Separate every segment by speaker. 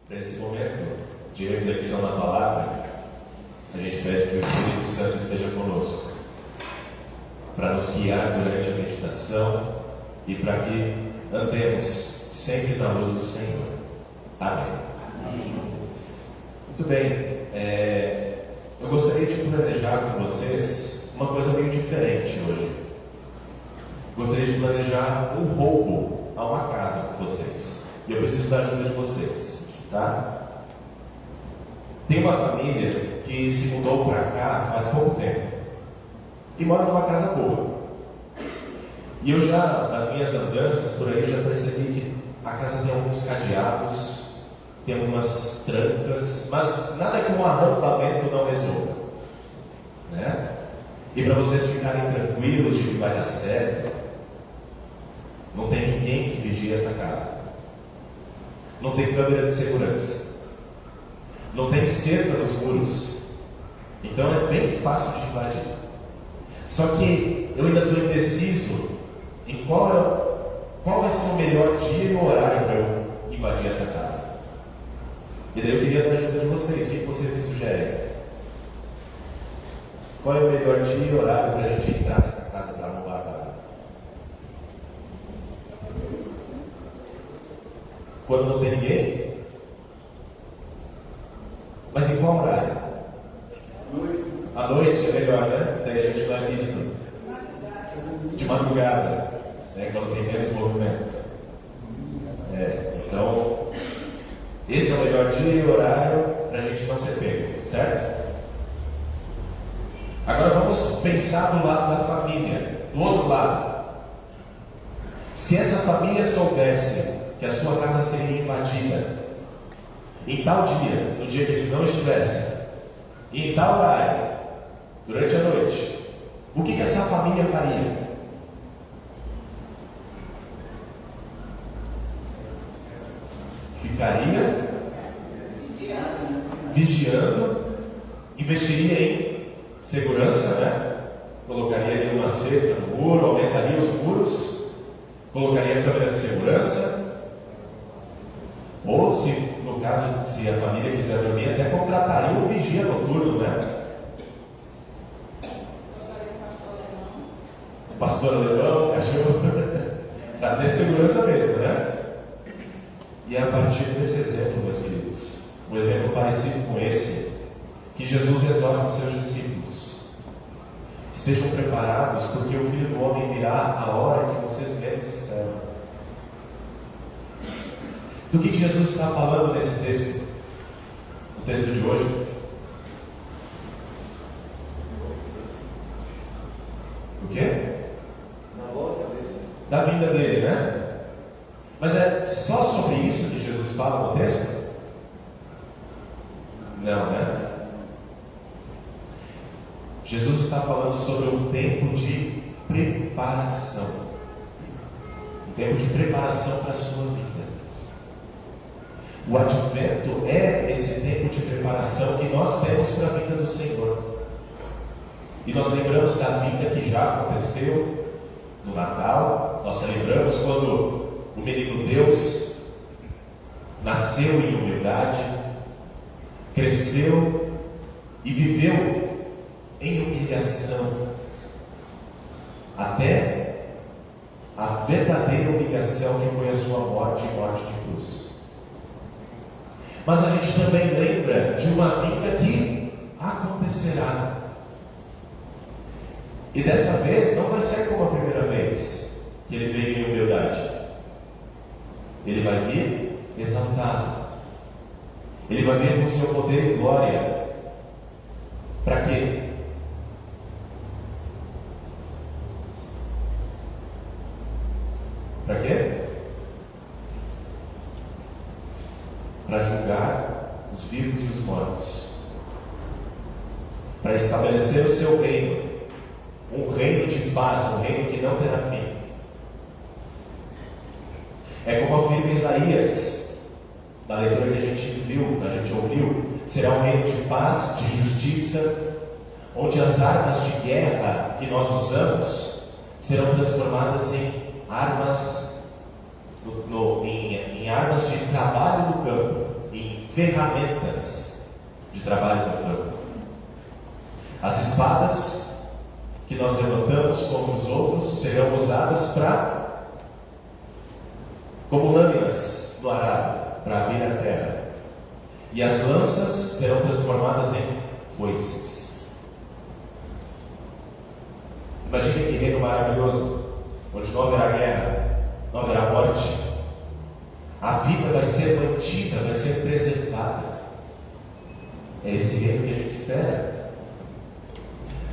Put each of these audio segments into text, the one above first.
Speaker 1: Para esse momento de reflexão na palavra, a gente pede que o Espírito Santo esteja conosco, para nos guiar durante a meditação e para que andemos sempre na luz do Senhor. Amém. Amém. Muito bem, eu gostaria de planejar com vocês uma coisa meio diferente hoje. Gostaria de planejar um roubo a uma casa com vocês. E eu preciso da ajuda de vocês, tá? Tem uma família que se mudou para cá faz pouco tempo e mora numa casa boa. E eu já, nas minhas andanças por aí, já percebi que a casa tem alguns cadeados, tem algumas trancas, mas nada que um arrombamento não resolva, né? E para vocês ficarem tranquilos de que vai dar certo, não tem ninguém que vigie essa casa. Não tem câmera de segurança. Não tem cerca nos muros. Então é bem fácil de invadir. Só que eu ainda estou indeciso em qual vai ser o melhor dia e o horário para eu invadir essa casa. E daí eu queria a ajuda de vocês. O que vocês me sugerem? Qual é o melhor dia e horário para a gente entrar nessa casa para arrombar a casa? Quando não tem ninguém? Mas em qual horário? À noite é melhor, né? Daí a gente não é visto. De madrugada, né? Quando tem menos movimento. Então, esse é o melhor dia e horário para a gente não ser pego, certo? Agora vamos pensar do lado da família, do outro lado. Se essa família soubesse que a sua casa seria invadida em tal dia, no dia que eles não estivessem, e em tal horário, durante a noite, o que essa família faria? Ficaria vigiando, investiria em segurança, né? Colocaria ali uma cerca no muro, aumentaria os muros, colocaria a câmera de segurança. Ou, se no caso, se a família quiser dormir, até contrataria um vigia noturno, né? O pastor alemão, cachorro, para ter segurança mesmo, né? E é a partir desse exemplo, meus queridos, um exemplo parecido com esse, que Jesus exorta os seus discípulos: estejam preparados, porque o Filho do Homem virá a hora que vocês menos esperam. Do que Jesus está falando nesse texto? No texto de hoje? O quê?
Speaker 2: Na volta dele.
Speaker 1: Da vinda dele, né? Mas é só sobre isso que Jesus fala no texto? Não, né? Jesus está falando sobre um tempo de preparação. Um tempo de preparação para a sua vida. O advento é esse tempo de preparação que nós temos para a vinda do Senhor. E nós lembramos da vinda que já aconteceu no Natal. Nós celebramos quando o menino Deus nasceu em humildade, cresceu e viveu em humilhação até a verdadeira humilhação que foi a sua morte e morte de cruz. Mas a gente também lembra de uma vinda que acontecerá. E dessa vez não vai ser como a primeira vez que ele veio em humildade. Ele vai vir exaltado. Ele vai vir com seu poder e glória. Para quê? Para quê? Para julgar os vivos e os mortos, para estabelecer o seu reino, um reino de paz, um reino que não terá fim. É como afirma Isaías, na leitura que a gente viu, que a gente ouviu: será um reino de paz, de justiça, onde as armas de guerra que nós usamos serão transformadas em armas em armas de trabalho no campo, em ferramentas de trabalho no campo. As espadas que nós levantamos contra os outros serão usadas como lâminas no arado, para abrir a terra. E as lanças serão transformadas em foices. Imagine que reino maravilhoso, onde não haverá guerra, não haverá morte. A vida vai ser mantida, vai ser preservada. É esse reino que a gente espera.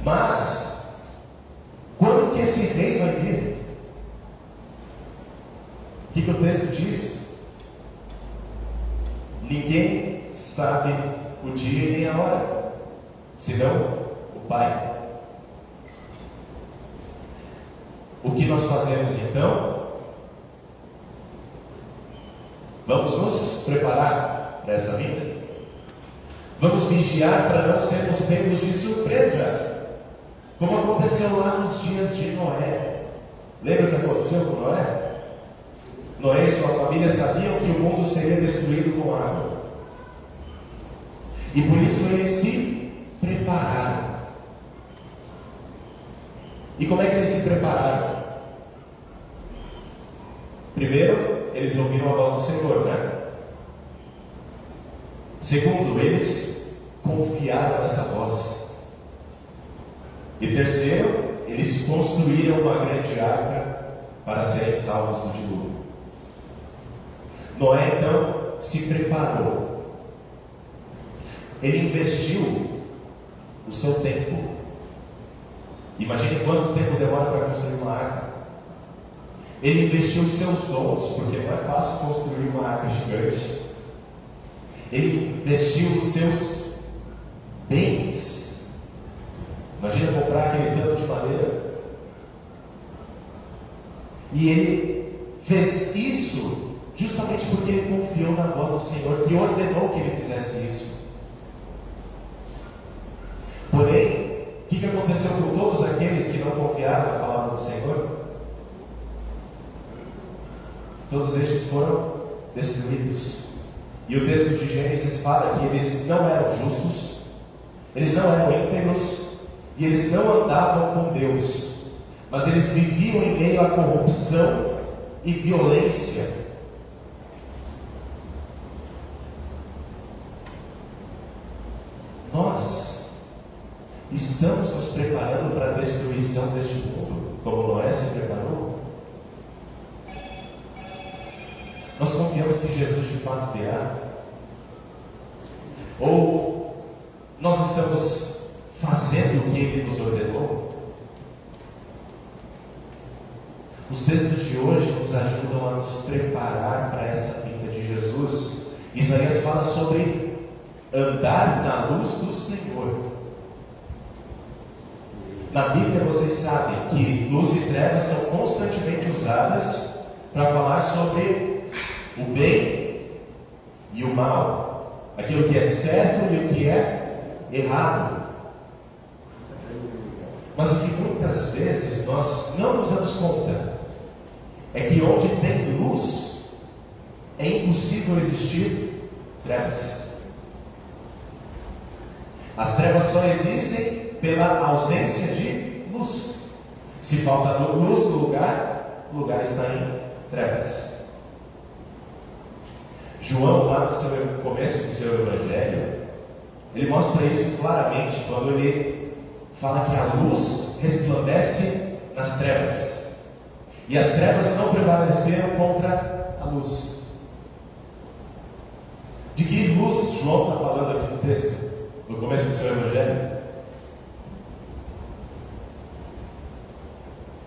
Speaker 1: Mas, quando que esse rei vai vir? O que o texto diz? Ninguém sabe o dia e nem a hora, senão o Pai. O que nós fazemos então? Vamos nos preparar para essa vinda? Vamos vigiar para não sermos pegos de surpresa, como aconteceu lá nos dias de Noé. Lembra o que aconteceu com Noé? Noé e sua família sabiam que o mundo seria destruído com água. E por isso eles se prepararam. E como é que eles se prepararam? Primeiro, eles ouviram a voz do Senhor, né? Segundo, eles confiaram nessa voz. E terceiro, eles construíram uma grande arca para serem salvos do dilúvio. Noé então se preparou. Ele investiu o seu tempo. Imagine quanto tempo demora para construir uma arca. Ele investiu os seus dons, porque não é fácil construir uma arca gigante. Ele investiu os seus bens. Imagina comprar aquele tanto de madeira. E ele fez isso justamente porque ele confiou na voz do Senhor, que ordenou que ele fizesse isso. Porém, o que aconteceu com todos aqueles que não confiaram na palavra do Senhor? Todos estes foram destruídos. E o texto de Gênesis fala que eles não eram justos, eles não eram íntegros, e eles não andavam com Deus, mas eles viviam em meio à corrupção e violência. Nós estamos nos preparando para a destruição deste mundo, como Noé se preparou? Nós confiamos que Jesus de fato virá? Ou nós estamos fazendo o que Ele nos ordenou? Os textos de hoje nos ajudam a nos preparar para essa vinda de Jesus. Isaías fala sobre andar na luz do Senhor. Na Bíblia vocês sabem que luz e trevas são constantemente usadas para falar sobre o bem e o mal, aquilo que é certo e o que é errado. Mas o que muitas vezes nós não nos damos conta é que onde tem luz é impossível existir trevas. As trevas só existem pela ausência de luz. Se falta luz no lugar, o lugar está em trevas. João, lá no começo do seu Evangelho, ele mostra isso claramente quando ele fala que a luz resplandece nas trevas, e as trevas não prevaleceram contra a luz. De que luz João está falando aqui no texto, no começo do seu Evangelho?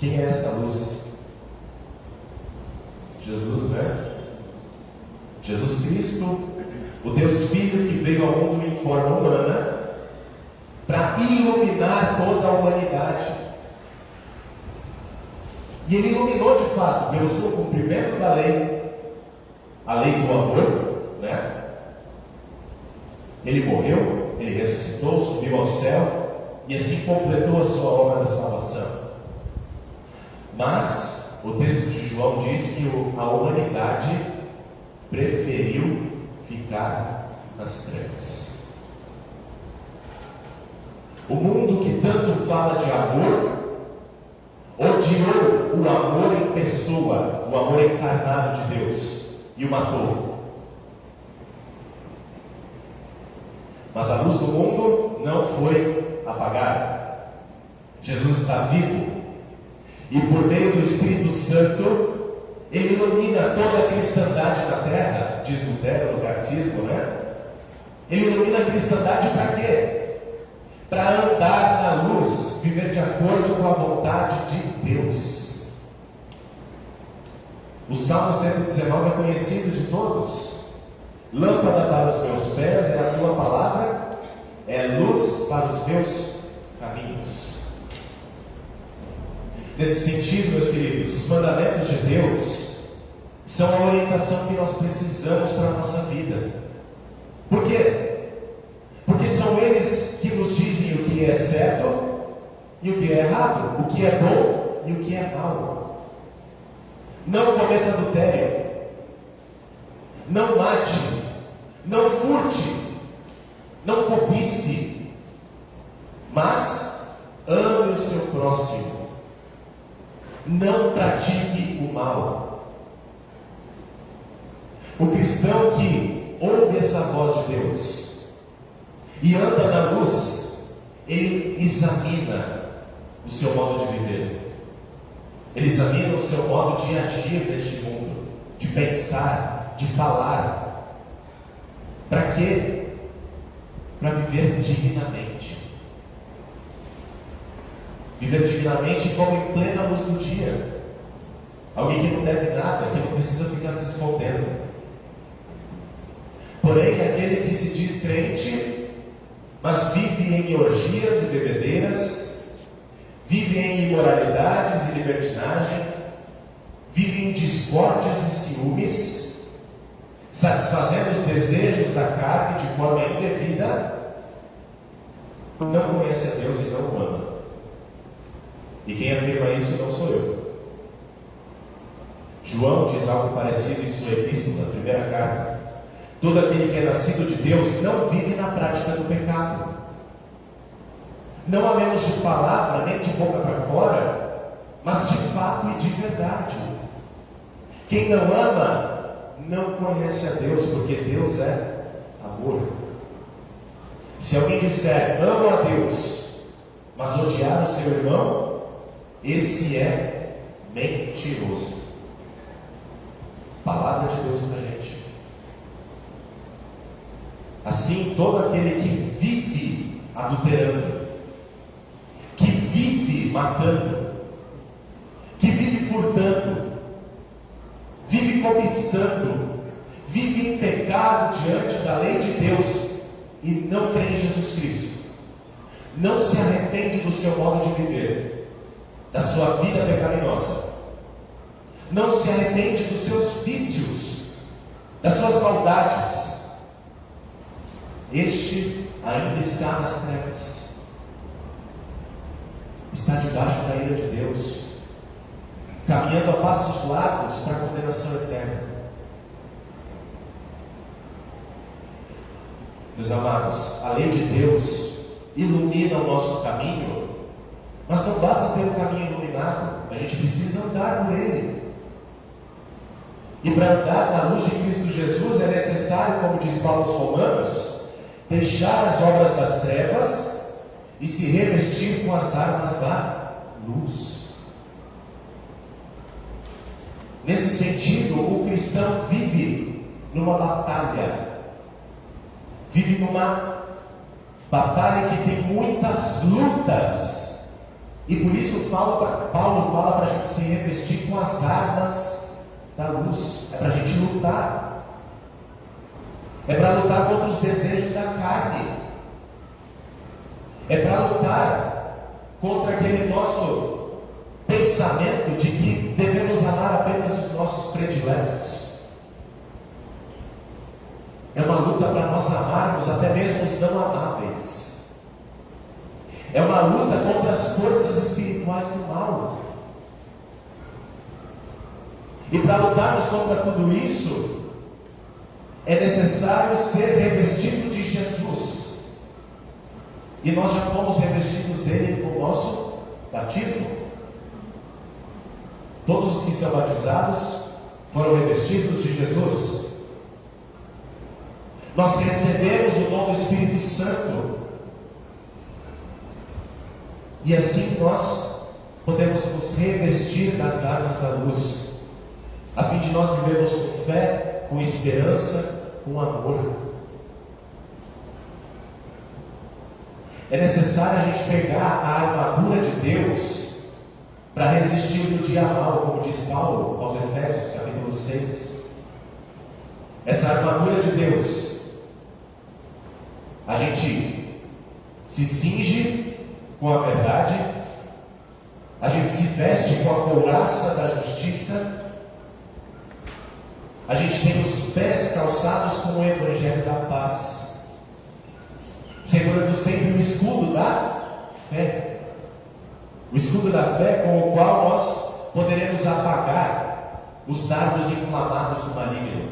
Speaker 1: Quem é essa luz? Jesus, né? Jesus Cristo, o Deus Filho que veio ao mundo em forma humana para iluminar toda a humanidade. E Ele iluminou de fato pelo seu cumprimento da lei, a lei do amor, né? Ele morreu, Ele ressuscitou, subiu ao céu e assim completou a sua obra de salvação. Mas o texto de João diz que a humanidade preferiu ficar nas trevas. O mundo que tanto fala de amor, odiou o amor em pessoa, o amor encarnado de Deus, e o matou. Mas a luz do mundo não foi apagada. Jesus está vivo, e por meio do Espírito Santo, Ele ilumina toda a cristandade na terra, diz Lutero no Catecismo, né? Ele ilumina a cristandade para quê? Para andar na luz, viver de acordo com a vontade de Deus. O Salmo 119 é conhecido de todos. Lâmpada para os meus pés é a tua palavra, é luz para os meus caminhos. Nesse sentido, meus queridos, os mandamentos de Deus são a orientação que nós precisamos para a nossa vida. Por quê? Porque são eles que nos dizem o que é certo e o que é errado, o que é bom e o que é mal. Não cometa adultério, não mate, não furte, não cobice, mas ame o seu próximo. Não pratique o mal. O cristão que ouve essa voz de Deus e anda na luz, ele examina o seu modo de viver. Ele examina o seu modo de agir neste mundo, de pensar, de falar. Para quê? Para viver dignamente. Viver dignamente como em plena luz do dia. Alguém que não deve nada, que não precisa ficar se escondendo. Porém, aquele que se diz crente, mas vive em orgias e bebedeiras, vive em imoralidades e libertinagem, vive em discórdias e ciúmes, satisfazendo os desejos da carne de forma indevida, não conhece a Deus e não o ama. E quem afirma isso não sou eu. João diz algo parecido em sua epístola, na primeira carta. Todo aquele que é nascido de Deus não vive na prática do pecado. Não apenas de palavra, nem de boca para fora, mas de fato e de verdade. Quem não ama, não conhece a Deus, porque Deus é amor. Se alguém disser, amo a Deus, mas odiar o seu irmão, esse é mentiroso. Palavra de Deus para a gente. Assim, todo aquele que vive adulterando, que vive matando, que vive furtando, vive cobiçando, vive em pecado diante da lei de Deus e não crê em Jesus Cristo, não se arrepende do seu modo de viver, da sua vida pecaminosa, não se arrepende dos seus vícios, das suas maldades, este ainda está nas trevas, está debaixo da ira de Deus, caminhando a passos largos para a condenação eterna. Meus amados, a lei de Deus ilumina o nosso caminho, mas não basta ter um caminho iluminado, a gente precisa andar por ele. E para andar na luz de Cristo Jesus é necessário, como diz Paulo aos Romanos, deixar as obras das trevas e se revestir com as armas da luz. Nesse sentido, o cristão vive numa batalha. Vive numa batalha que tem muitas lutas. E por isso Paulo fala para a gente se revestir com as armas da luz. É para a gente lutar. É para lutar contra os desejos da carne. É para lutar contra aquele nosso pensamento de que devemos amar apenas os nossos prediletos. É uma luta para nós amarmos até mesmo os não amáveis. É uma luta contra as forças espirituais do mal. E para lutarmos contra tudo isso, é necessário ser revestido de Jesus. E nós já fomos revestidos dele com o nosso batismo. Todos os que são batizados foram revestidos de Jesus. Nós recebemos o dom do Espírito Santo. E assim nós podemos nos revestir das armas da luz, a fim de nós vivermos com fé, com esperança, com amor. É necessário a gente pegar a armadura de Deus para resistir no dia mal, como diz Paulo aos Efésios, capítulo 6. Essa armadura de Deus, a gente se cinge com a verdade, a gente se veste com a couraça da justiça, a gente tem os pés calçados com o Evangelho da paz, segurando sempre o escudo da fé. O escudo da fé com o qual nós poderemos apagar os dardos inflamados do maligno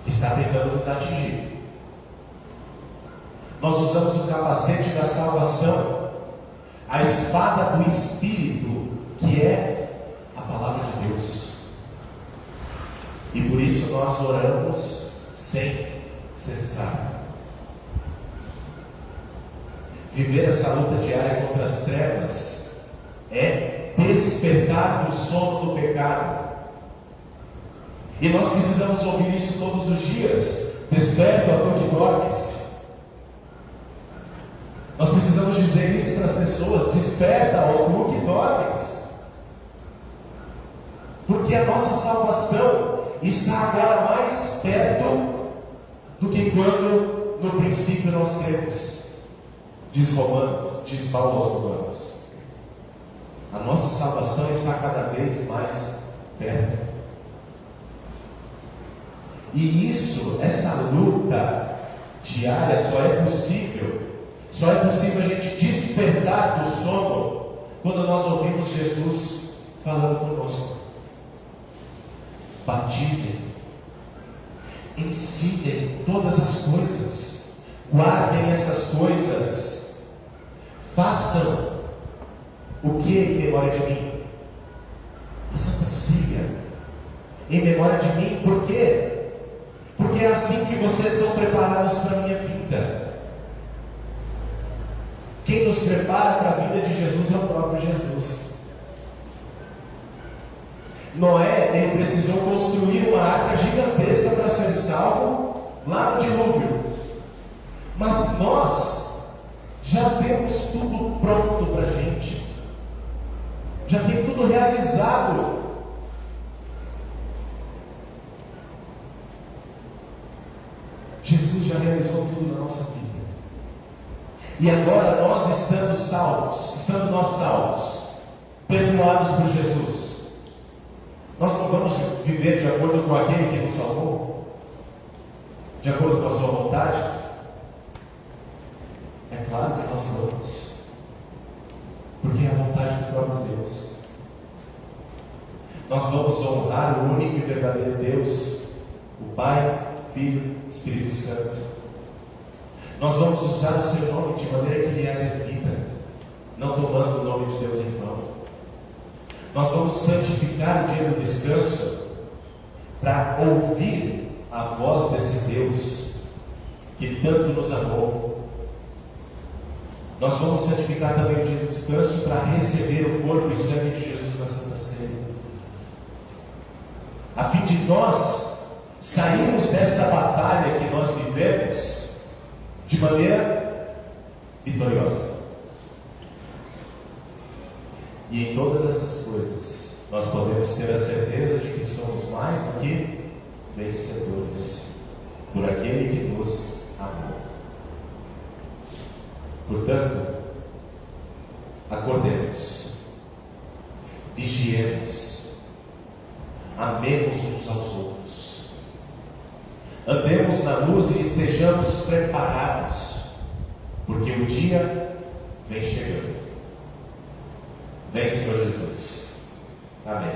Speaker 1: que está tentando nos atingir. Nós usamos o capacete da salvação, a espada do Espírito, que é a palavra de Deus. E por isso nós oramos sem cessar. Viver essa luta diária contra as trevas é despertar do sono do pecado. E nós precisamos ouvir isso todos os dias. Desperta, ó tu que dormes. Nós precisamos dizer isso para as pessoas: desperta, ó tu que dormes. Porque a nossa salvação está agora mais perto do que quando no princípio nós cremos. Diz Paulo aos Romanos. A nossa salvação está cada vez mais perto. E isso, essa luta diária só é possível a gente despertar do sono quando nós ouvimos Jesus falando conosco. Batizem, ensinem todas as coisas, guardem essas coisas, façam o que em memória de mim? A Santa Ceia, em memória de mim. Por quê? Porque é assim que vocês são preparados para a minha vida. Quem nos prepara para a vida de Jesus é o próprio Jesus. Noé, ele precisou construir uma arca gigantesca para ser salvo lá no dilúvio. Mas nós já temos tudo pronto para a gente. Já tem tudo realizado. Jesus já realizou tudo na nossa vida. E agora nós estando nós salvos, perdoados por Jesus, nós não vamos viver de acordo com aquele que nos salvou? De acordo com a sua vontade? É claro que nós vamos, porque é a vontade do próprio Deus. Nós vamos honrar o único e verdadeiro Deus, o Pai, Filho, Espírito Santo. Nós vamos usar o seu nome de maneira que lhe é devida, não tomando o nome de Deus em vão. Nós vamos santificar o dia do descanso para ouvir a voz desse Deus que tanto nos amou. Nós vamos santificar também o dia do descanso para receber o corpo e sangue de Jesus na Santa Ceia, a fim de nós sairmos dessa batalha que nós vivemos de maneira vitoriosa. E em todas essas coisas nós podemos ter a certeza de que somos mais do que vencedores por aquele que nos amou. Portanto, acordemos, vigiemos, amemos uns aos outros, andemos na luz e estejamos preparados, porque o dia vem chegando. Vem, Senhor Jesus. Amém.